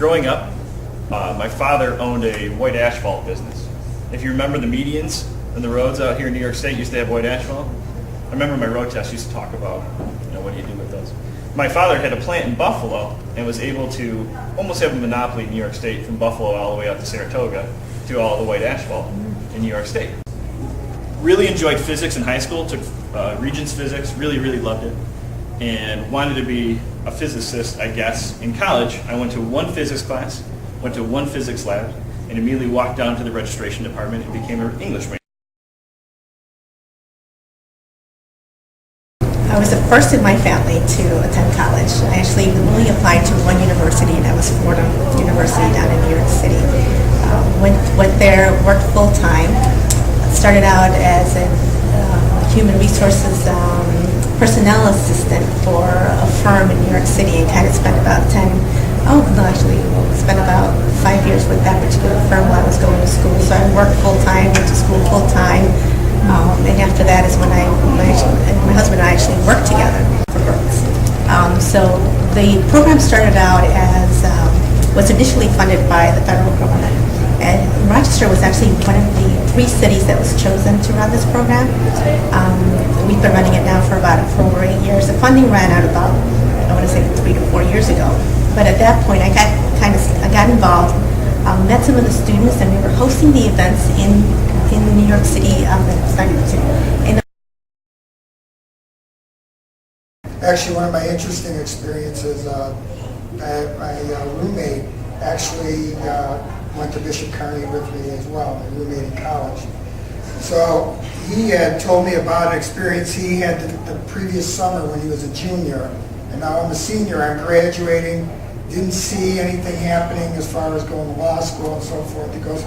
growing up, my father owned a white asphalt business. If you remember the medians and the roads out here in New York State used to have white asphalt. I remember my road test used to talk about, what do you do with those? My father had a plant in Buffalo and was able to almost have a monopoly in New York State from Buffalo all the way up to Saratoga to all the white asphalt in New York State. Really enjoyed physics in high school, took Regents physics, really loved it, and wanted to be a physicist, I guess. In college, I went to one physics class, went to one physics lab, and immediately walked down to the registration department and became an English major. I was the first in my family to attend college. I actually only applied to one university, and that was Fordham University down in New York City. Went there, worked full-time, started out as a human resources personnel assistant for a firm in New York City, and kind of spent about spent about 5 years with that particular firm while I was going to school. So I worked full-time, went to school full-time. And after that is when my husband and I actually worked together for Brooks. So the program started out as, was initially funded by the federal government. And Rochester was actually one of the 3 cities that was chosen to run this program. We've been running it now for over 8 years. The funding ran out about, I want to say 3 to 4 years ago. But at that point I got involved, met some of the students, and we were hosting the events in New York City, Actually, one of my interesting experiences, my roommate actually went to Bishop Kearny with me as well, my roommate in college. So he had told me about an experience he had the previous summer when he was a junior, and now I'm a senior, I'm graduating, didn't see anything happening as far as going to law school and so forth. He goes,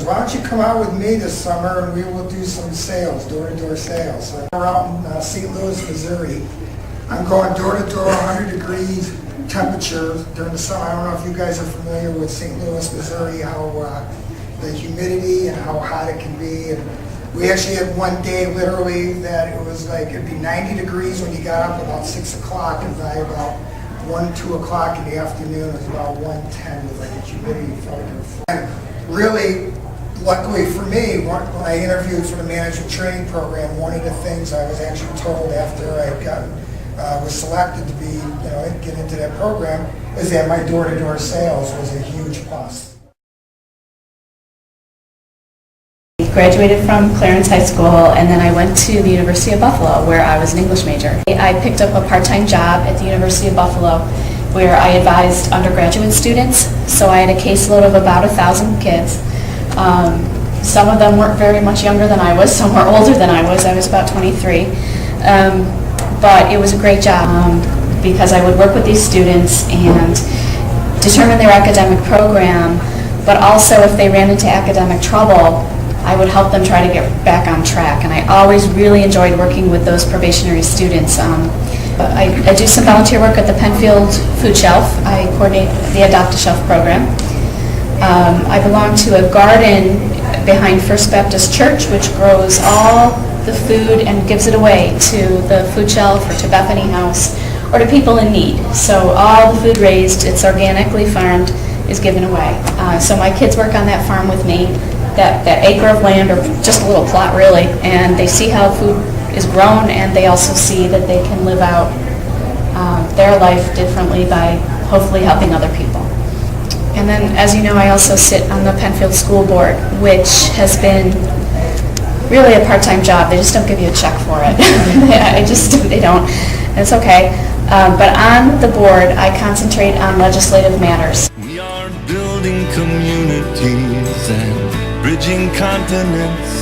why don't you come out with me this summer and we will do some sales, door-to-door sales. So we're out in St. Louis, Missouri. I'm going door-to-door, 100 degrees temperature during the summer. I don't know if you guys are familiar with St. Louis, Missouri, how the humidity and how hot it can be. And we actually had one day literally that it was like, it'd be 90 degrees when you got up about 6 o'clock, and by about 1, 2 o'clock in the afternoon, it was about 110 with like a humidity felt like a really, luckily for me, when I interviewed for the management training program, one of the things I was actually told after I was selected to be, get into that program, is that my door-to-door sales was a huge plus. Graduated from Clarence High School, and then I went to the University of Buffalo, where I was an English major. I picked up a part-time job at the University of Buffalo, where I advised undergraduate students. So I had a caseload of about 1,000 kids. Some of them weren't very much younger than I was, some were older than I was. I was about 23. But it was a great job because I would work with these students and determine their academic program, but also if they ran into academic trouble, I would help them try to get back on track. And I always really enjoyed working with those probationary students. I do some volunteer work at the Penfield Food Shelf. I coordinate the Adopt-A-Shelf program. I belong to a garden behind First Baptist Church, which grows all the food and gives it away to the food shelf or to Bethany House or to people in need. So all the food raised, it's organically farmed, is given away. So my kids work on that farm with me, that acre of land, or just a little plot really, and they see how food is grown, and they also see that they can live out their life differently by hopefully helping other people. And then, as you know, I also sit on the Penfield School Board, which has been really a part-time job. They just don't give you a check for it. They don't. And it's okay. But on the board, I concentrate on legislative matters. We are building communities and bridging continents.